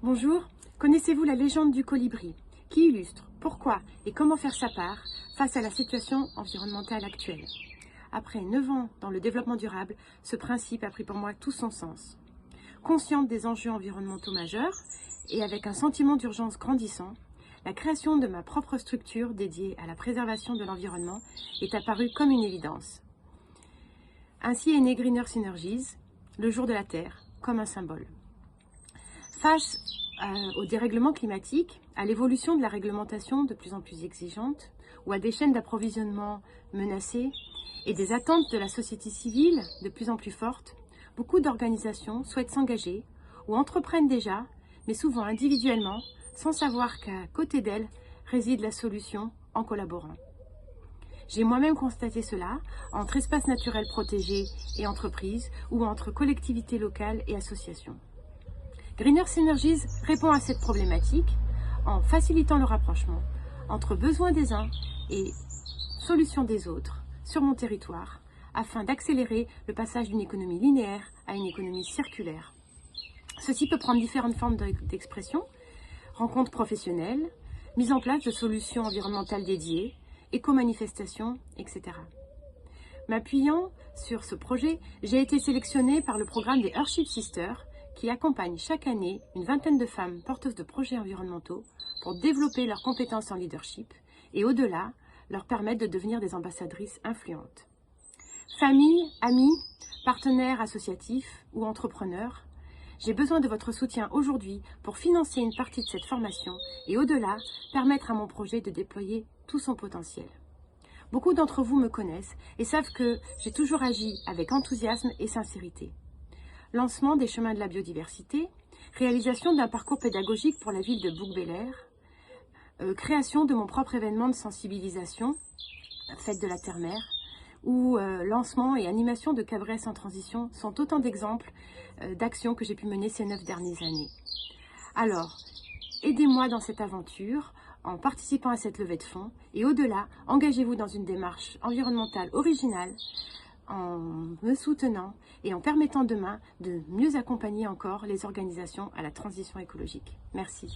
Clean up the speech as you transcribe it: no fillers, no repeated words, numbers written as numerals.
Bonjour, connaissez-vous la légende du colibri qui illustre pourquoi et comment faire sa part face à la situation environnementale actuelle? Après 9 ans dans le développement durable, ce principe a pris pour moi tout son sens. Consciente des enjeux environnementaux majeurs et avec un sentiment d'urgence grandissant, la création de ma propre structure dédiée à la préservation de l'environnement est apparue comme une évidence. Ainsi est né Greener Synergies, le jour de la Terre, comme un symbole. Face au dérèglement climatique, à l'évolution de la réglementation de plus en plus exigeante, ou à des chaînes d'approvisionnement menacées, et des attentes de la société civile de plus en plus fortes, beaucoup d'organisations souhaitent s'engager ou entreprennent déjà, mais souvent individuellement, sans savoir qu'à côté d'elles réside la solution en collaborant. J'ai moi-même constaté cela entre espaces naturels protégés et entreprises, ou entre collectivités locales et associations. Greener Synergies répond à cette problématique en facilitant le rapprochement entre besoins des uns et solutions des autres sur mon territoire, afin d'accélérer le passage d'une économie linéaire à une économie circulaire. Ceci peut prendre différentes formes d'expression, rencontres professionnelles, mise en place de solutions environnementales dédiées, éco-manifestations, etc. M'appuyant sur ce projet, j'ai été sélectionnée par le programme des Earthship Sisters, qui accompagne chaque année une vingtaine de femmes porteuses de projets environnementaux pour développer leurs compétences en leadership et au-delà, leur permettre de devenir des ambassadrices influentes. Famille, amis, partenaires associatifs ou entrepreneurs, j'ai besoin de votre soutien aujourd'hui pour financer une partie de cette formation et au-delà, permettre à mon projet de déployer tout son potentiel. Beaucoup d'entre vous me connaissent et savent que j'ai toujours agi avec enthousiasme et sincérité. Lancement des chemins de la biodiversité, réalisation d'un parcours pédagogique pour la ville de Bouc-Bélier, création de mon propre événement de sensibilisation, Fête de la Terre-Mère, ou lancement et animation de Cabresse en transition sont autant d'exemples d'actions que j'ai pu mener ces 9 dernières années. Alors, aidez-moi dans cette aventure en participant à cette levée de fonds et au-delà, engagez-vous dans une démarche environnementale originale en me soutenant et en permettant demain de mieux accompagner encore les organisations à la transition écologique. Merci.